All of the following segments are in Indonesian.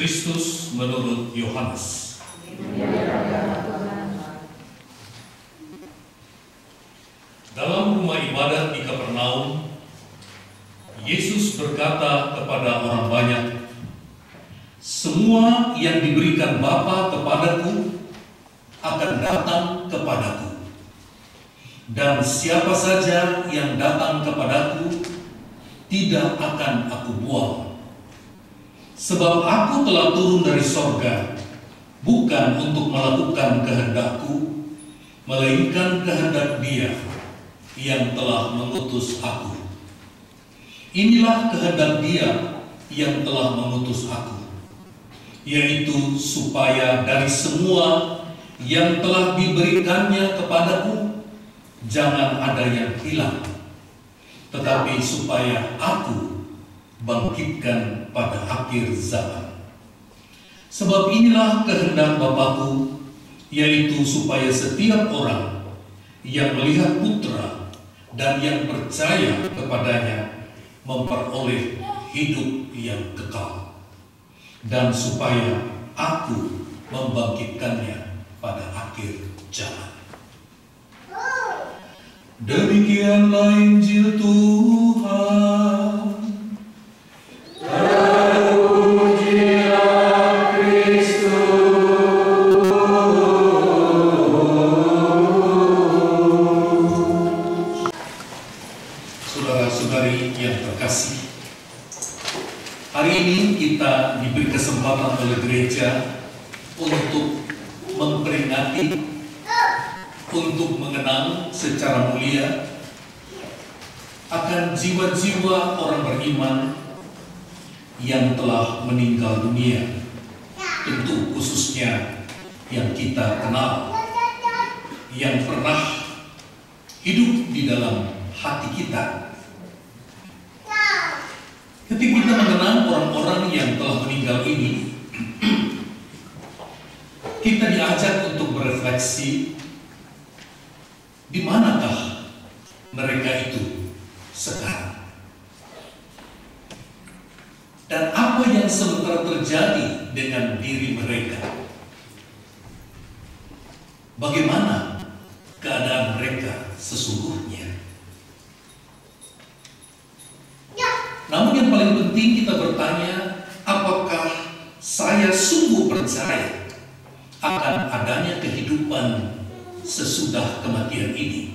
Kristus menurut Yohanes. Dalam rumah ibadat di Kapernaum, Yesus berkata kepada orang banyak, "Semua yang diberikan Bapa kepadaku akan datang kepadaku, dan siapa saja yang datang kepadaku tidak akan aku buang. Sebab aku telah turun dari sorga, bukan untuk melakukan kehendakku, melainkan kehendak Dia yang telah mengutus aku. Inilah kehendak Dia yang telah mengutus aku, yaitu supaya dari semua yang telah diberikannya kepadaku, jangan ada yang hilang, tetapi supaya aku bangkitkan pada akhir zaman. Sebab inilah kehendak Bapa-Ku, yaitu supaya setiap orang yang melihat Putra dan yang percaya kepadanya memperoleh hidup yang kekal, dan supaya aku membangkitkannya pada akhir zaman." Demikianlah Injil Tuhan. Saudara-saudari yang terkasih, hari ini kita diberi kesempatan oleh gereja untuk memperingati, untuk mengenang secara mulia akan jiwa-jiwa orang beriman yang telah meninggal dunia, tentu khususnya yang kita kenal, yang pernah hidup di dalam hati kita. Ketika kita mengenang orang-orang yang telah meninggal ini, kita diajak untuk berefleksi, di manakah mereka itu sekarang? Dan apa yang sementara terjadi dengan diri mereka? Bagaimana keadaan mereka sesungguhnya? Namun yang paling penting kita bertanya, apakah saya sungguh percaya akan adanya kehidupan sesudah kematian ini?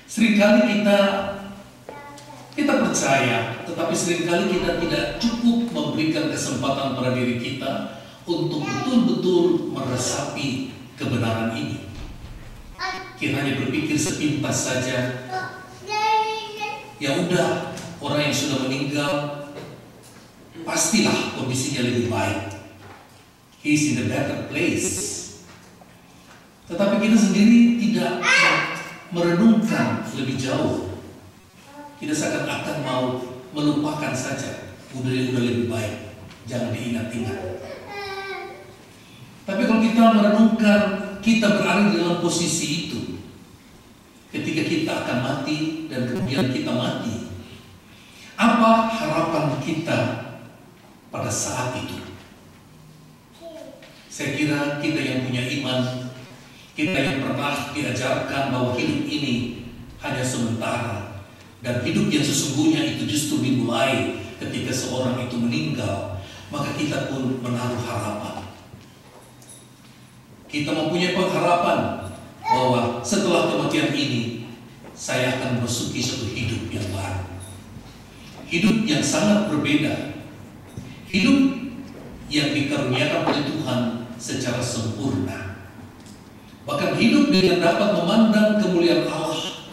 Seringkali kita percaya, tetapi seringkali kita tidak cukup memberikan kesempatan pada diri kita untuk betul-betul meresapi kebenaran ini. Kita hanya berpikir sepintas saja, ya udah, orang yang sudah meninggal pastilah kondisinya lebih baik. He's in a better place. Tetapi kita sendiri tidak merenungkan lebih jauh. Kita seakan-akan mau melupakan saja, udah lebih baik, jangan diingat-ingat. Tapi kalau kita merenungkan, kita berada di dalam posisi itu. Ketika kita akan mati dan kemudian kita mati, apa harapan kita pada saat itu? Saya kira kita yang punya iman, kita yang pernah diajarkan bahwa hidup ini hanya sementara, dan hidup yang sesungguhnya itu justru dimulai ketika seorang itu meninggal, maka kita pun menaruh harapan. Kita mempunyai pengharapan bahwa setelah kematian ini saya akan memasuki suatu hidup yang baru, hidup yang sangat berbeda, hidup yang dikaruniakan oleh Tuhan secara sempurna, bahkan hidup dengan dapat memandang kemuliaan Allah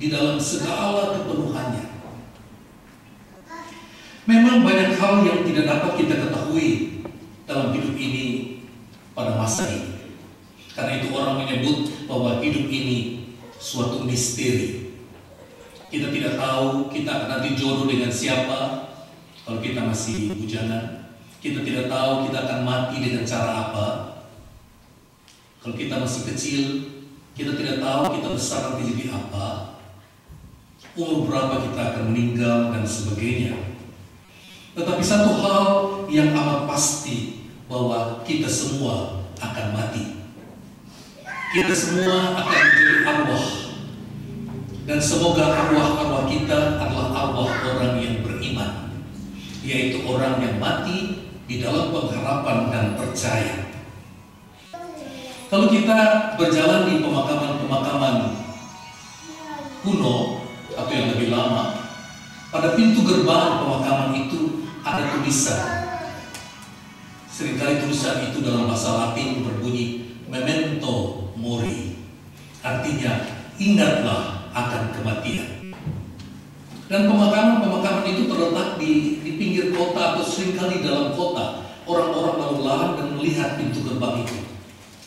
di dalam segala kepenuhannya. Memang banyak hal yang tidak dapat kita ketahui dalam hidup ini pada masa ini. Karena itu orang menyebut bahwa hidup ini suatu misteri. Kita tidak tahu kita akan nanti jodoh dengan siapa kalau kita masih bujangan. Kita tidak tahu kita akan mati dengan cara apa. Kalau kita masih kecil, kita tidak tahu kita besar nanti jadi apa. Umur berapa kita akan meninggal dan sebagainya. Tetapi satu hal yang amat pasti, bahwa kita semua akan mati. Kita semua akan menjadi arwah. Dan semoga arwah-arwah kita adalah arwah orang yang beriman, yaitu orang yang mati di dalam pengharapan dan percaya. Kalau kita berjalan di pemakaman-pemakaman kuno atau yang lebih lama, pada pintu gerbang pemakaman itu ada tulisan. Seringkali tulisan itu dalam bahasa Latin berbunyi memento mori, artinya ingatlah akan kematian. Dan pemakaman-pemakaman itu terletak di pinggir kota atau seringkali dalam kota. Orang-orang lalu lalang dan melihat pintu gerbang itu.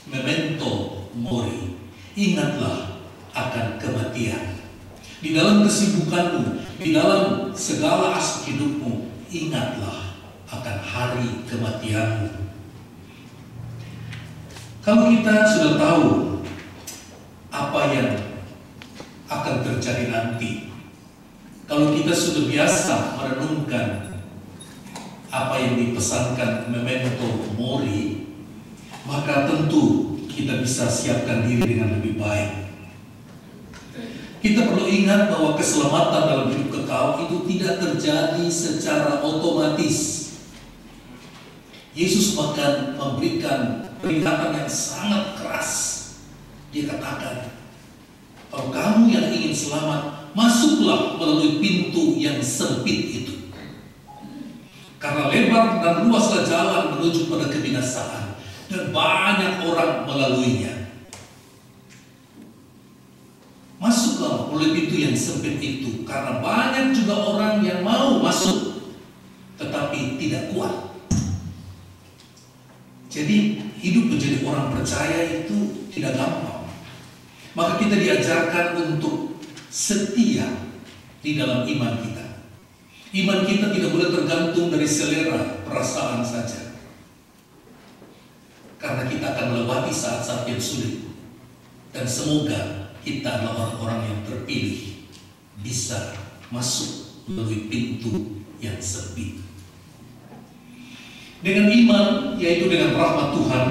Memento mori, ingatlah akan kematian. Di dalam kesibukanmu, di dalam segala aspek hidupmu, ingatlah akan hari kematianmu. Kalau kita sudah tahu apa yang akan terjadi nanti, kalau kita sudah biasa merenungkan apa yang dipesankan memento mori, maka tentu kita bisa siapkan diri dengan lebih baik. Kita perlu ingat bahwa keselamatan dalam hidup kekal itu tidak terjadi secara otomatis. Yesus bahkan memberikan peringatan yang sangat keras. Dia katakan, kalau kamu yang ingin selamat, masuklah melalui pintu yang sempit itu. Karena lebar dan luaslah jalan menuju pada kebinasaan, dan banyak orang melaluinya. Masuklah melalui pintu yang sempit itu, karena banyak juga orang yang mau masuk, tetapi tidak kuat. Jadi hidup menjadi orang percaya itu tidak gampang. Maka kita diajarkan untuk setia di dalam iman kita. Iman kita tidak boleh tergantung dari selera perasaan saja. Karena kita akan melewati saat-saat yang sulit. Dan semoga kita adalah orang-orang yang terpilih, bisa masuk melalui pintu yang sempit. Dengan iman, yaitu dengan rahmat Tuhan,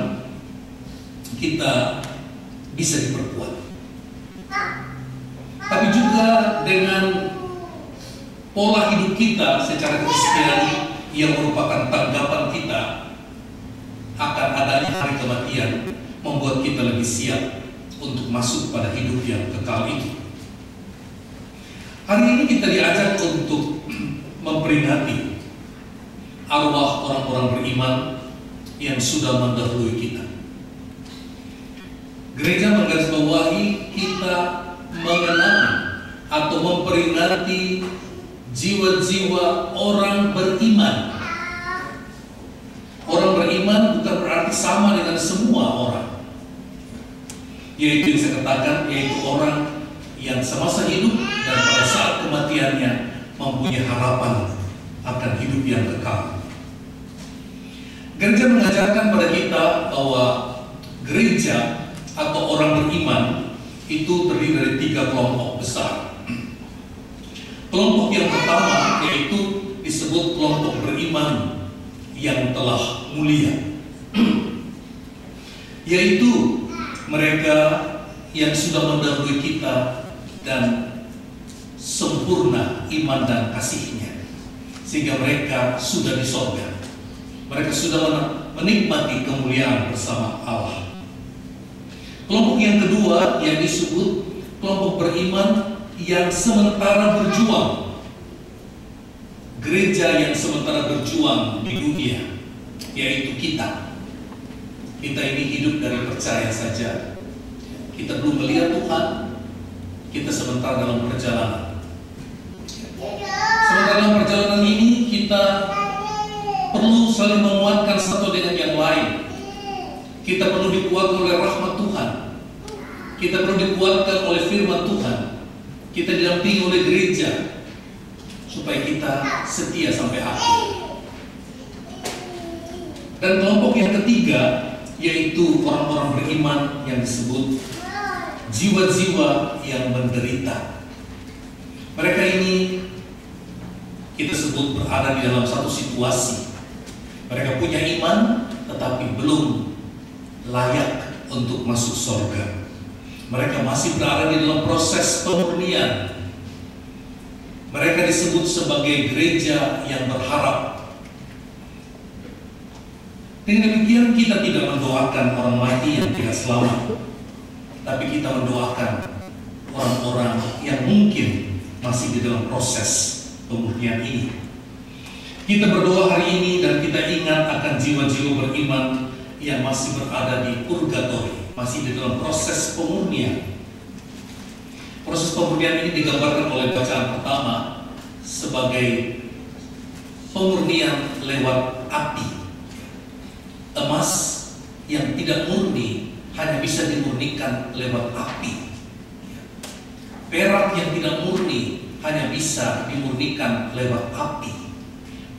kita bisa diperkuat. Tapi juga dengan pola hidup kita secara kristiani yang merupakan tanggapan kita akan adanya hari kematian, membuat kita lebih siap untuk masuk pada hidup yang kekal itu. Hari ini kita diajak untuk memperingati arwah orang-orang beriman yang sudah mendahului kita. Gereja menggarisbawahi kita mengenang atau memperingati jiwa-jiwa orang beriman. Orang beriman bukan berarti sama dengan semua orang. Yaitu yang saya katakan, yaitu orang yang semasa hidup dan pada saat kematiannya mempunyai harapan akan hidup yang kekal. Gereja mengajarkan pada kita bahwa gereja atau orang beriman itu terdiri dari 3 kelompok besar. Kelompok yang pertama yaitu disebut kelompok beriman yang telah mulia, yaitu mereka yang sudah mendahului kita dan sempurna iman dan kasihnya, sehingga mereka sudah di sorga. Mereka sudah menikmati kemuliaan bersama Allah. Kelompok yang kedua yang disebut kelompok beriman yang sementara berjuang. Gereja yang sementara berjuang di dunia, yaitu kita. Kita ini hidup dari percaya saja. Kita belum melihat Tuhan. Kita sementara dalam perjalanan. Sementara dalam perjalanan ini kita perlu saling menguatkan satu dengan yang lain. Kita perlu dikuatkan oleh rahmat Tuhan. Kita perlu dikuatkan oleh firman Tuhan. Kita didampingi oleh gereja supaya kita setia sampai akhir. Dan kelompok yang ketiga yaitu orang-orang beriman yang disebut jiwa-jiwa yang menderita. Mereka ini kita sebut berada di dalam satu situasi. Mereka punya iman, tetapi belum layak untuk masuk surga. Mereka masih berada di dalam proses pemurnian. Mereka disebut sebagai gereja yang berharap. Dengan demikian kita tidak mendoakan orang mati yang tidak selamat, tapi kita mendoakan orang-orang yang mungkin masih di dalam proses pemurnian ini. Kita berdoa hari ini dan kita ingat akan jiwa-jiwa beriman yang masih berada di purgatori, masih di dalam proses pemurnian. Proses pemurnian ini digambarkan oleh bacaan pertama sebagai pemurnian lewat api. Emas yang tidak murni hanya bisa dimurnikan lewat api. Perak yang tidak murni hanya bisa dimurnikan lewat api.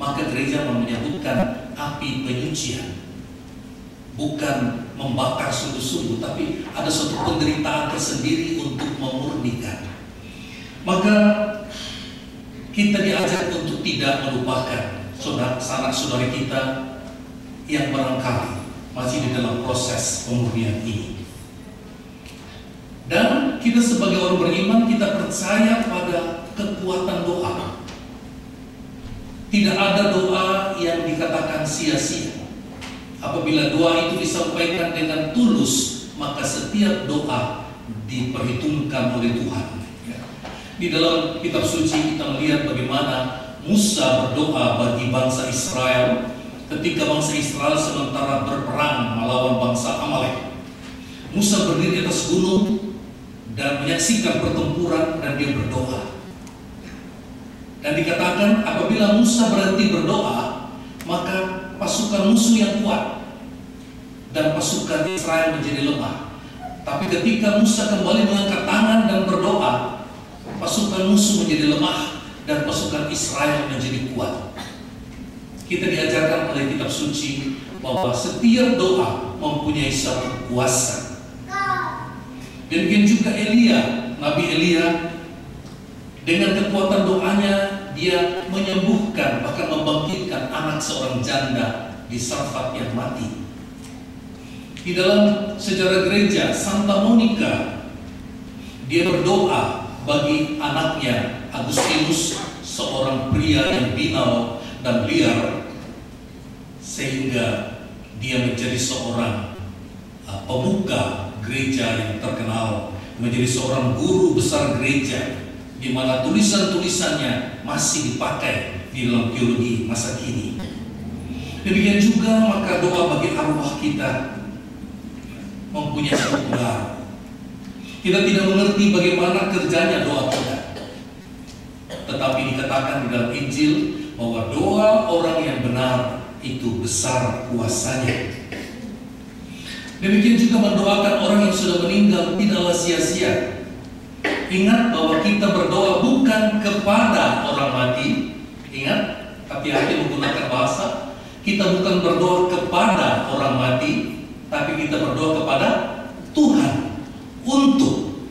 Maka gereja menyebutkan api penyucian. Bukan membakar sungguh-sungguh, tapi ada suatu penderitaan tersendiri untuk memurnikan. Maka kita diajar untuk tidak melupakan sanak-saudari kita yang barangkali masih di dalam proses pemurnian ini. Dan kita sebagai orang beriman, kita percaya pada kekuatan doa. Tidak ada doa yang dikatakan sia-sia. Apabila doa itu disampaikan dengan tulus, maka setiap doa diperhitungkan oleh Tuhan. Di dalam kitab suci kita melihat bagaimana Musa berdoa bagi bangsa Israel ketika bangsa Israel sementara berperang melawan bangsa Amalek. Musa berdiri di atas gunung dan menyaksikan pertempuran dan dia berdoa. Dan dikatakan apabila Musa berhenti berdoa, maka pasukan musuh yang kuat dan pasukan Israel menjadi lemah. Tapi ketika Musa kembali mengangkat tangan dan berdoa, pasukan musuh menjadi lemah dan pasukan Israel menjadi kuat. Kita diajarkan oleh kitab suci bahwa setiap doa mempunyai satu kuasa. Demikian juga Elia, Nabi Elia, dengan kekuatan doanya dia menyembuhkan bahkan membangkitkan anak seorang janda di Sarfat yang mati. Di dalam sejarah gereja Santa Monica, dia berdoa bagi anaknya Agustinus, seorang pria yang binal dan liar, sehingga dia menjadi seorang pemuka gereja yang terkenal, menjadi seorang guru besar gereja, di mana tulisan-tulisannya masih dipakai di dalam teologi masa kini. Demikian juga maka doa bagi arwah kita mempunyai satu gelar. Kita tidak mengerti bagaimana kerjanya doa kita, tetapi dikatakan di dalam Injil bahwa doa orang yang benar itu besar kuasanya. Demikian juga mendoakan orang yang sudah meninggal tidaklah sia-sia. Ingat bahwa kita berdoa bukan kepada orang mati. Ingat, hati-hati menggunakan bahasa. Kita bukan berdoa kepada orang mati, tapi kita berdoa kepada Tuhan untuk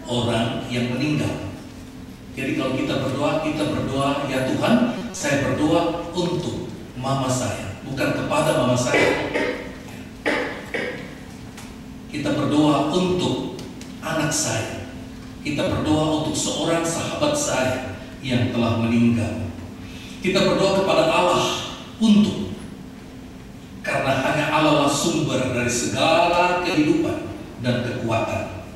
orang yang meninggal. Jadi kalau kita berdoa, ya Tuhan, saya berdoa untuk mama saya, bukan kepada mama saya. Kita berdoa untuk anak saya. Kita berdoa untuk seorang sahabat saya yang telah meninggal. Kita berdoa kepada Allah untuk, karena hanya Allah lah sumber dari segala kehidupan dan kekuatan.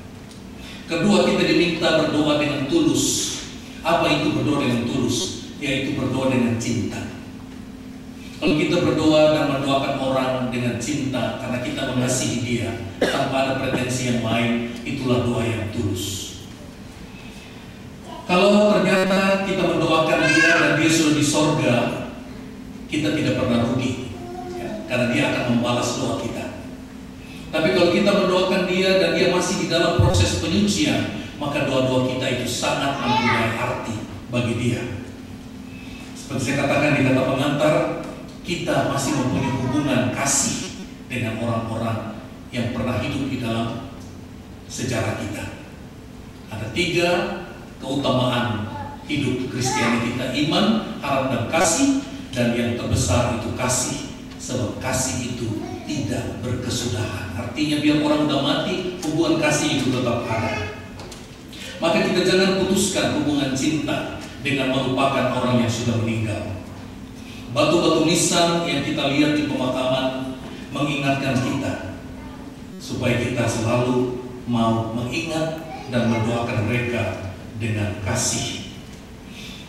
Kedua, kita diminta berdoa dengan tulus. Apa itu berdoa dengan tulus? Yaitu berdoa dengan cinta. Kalau kita berdoa dan mendoakan orang dengan cinta karena kita mengasihi dia tanpa ada pretensi yang lain, itulah doa yang tulus. Kalau ternyata kita mendoakan dia dan dia sudah di sorga, kita tidak pernah rugi, ya, karena dia akan membalas doa kita. Tapi kalau kita mendoakan dia dan dia masih di dalam proses penyucian, maka doa-doa kita itu sangat mempunyai arti bagi dia. Seperti saya katakan di kata pengantar, kita masih mempunyai hubungan kasih dengan orang-orang yang pernah hidup di dalam sejarah kita. Ada 3 keutamaan hidup Kristiani kita: iman, harap dan kasih, dan yang terbesar itu kasih, sebab kasih itu tidak berkesudahan. Artinya biar orang udah mati, hubungan kasih itu tetap ada. Maka kita jangan putuskan hubungan cinta dengan melupakan orang yang sudah meninggal. Batu-batu nisan yang kita lihat di pemakaman mengingatkan kita supaya kita selalu mau mengingat dan mendoakan mereka dengan kasih.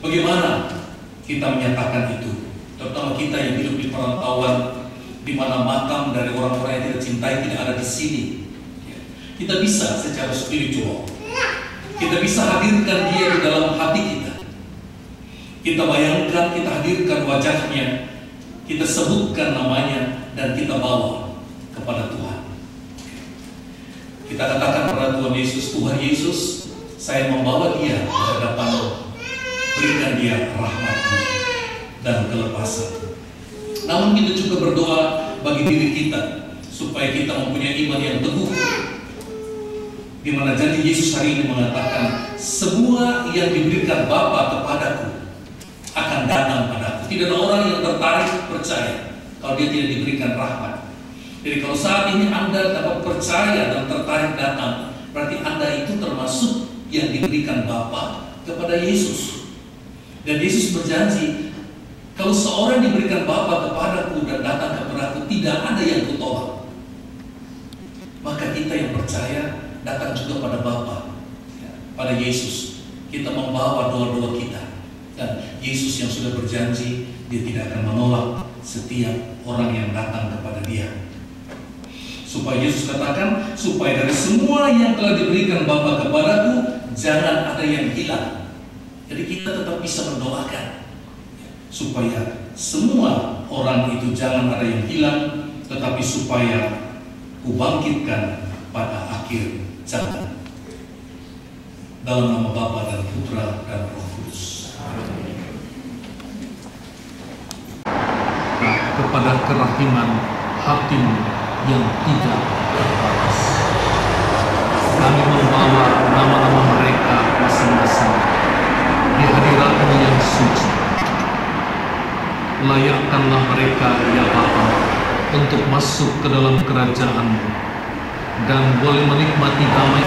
Bagaimana kita menyatakan itu? Terutama kita yang hidup di perantauan, di mana makam dari orang-orang yang kita cintai tidak ada di sini. Kita bisa secara spiritual, kita bisa hadirkan dia di dalam hati kita. Kita bayangkan, kita hadirkan wajahnya, kita sebutkan namanya, dan kita bawa kepada Tuhan. Kita katakan kepada Tuhan Yesus, Tuhan Yesus, saya membawa dia ke hadapan-Mu. Berikan dia rahmat-Mu dan kelepasan. Namun kita juga berdoa bagi diri kita supaya kita mempunyai iman yang teguh, di mana janji Yesus hari ini mengatakan, semua yang diberikan Bapa kepadaku akan datang padaku. Tidak ada orang yang tertarik percaya kalau dia tidak diberikan rahmat. Jadi kalau saat ini Anda dapat percaya dan tertarik datang, berarti Anda itu termasuk yang diberikan Bapa kepada Yesus. Dan Yesus berjanji, kalau seorang diberikan Bapa kepadaku dan datang kepadaku, tidak ada yang kutolak. Maka kita yang percaya datang juga pada Bapa, pada Yesus. Kita membawa doa-doa kita. Dan Yesus yang sudah berjanji, dia tidak akan menolak setiap orang yang datang kepada dia. Supaya Yesus katakan, supaya dari semua yang telah diberikan Bapa kepadaku, jangan ada yang hilang. Jadi kita tetap bisa mendoakan supaya semua orang itu jangan ada yang hilang, tetapi supaya kubangkitkan pada akhir zaman. Dalam nama Bapa dan Putra dan Roh Kudus. Amin. Kepada kerahiman hati-Mu yang tidak terbatas, kami membawa nama-nama mereka masing-masing di hadirat-Mu yang suci. Layakkanlah mereka, ya Bapa, untuk masuk ke dalam kerajaan-Mu dan boleh menikmati damai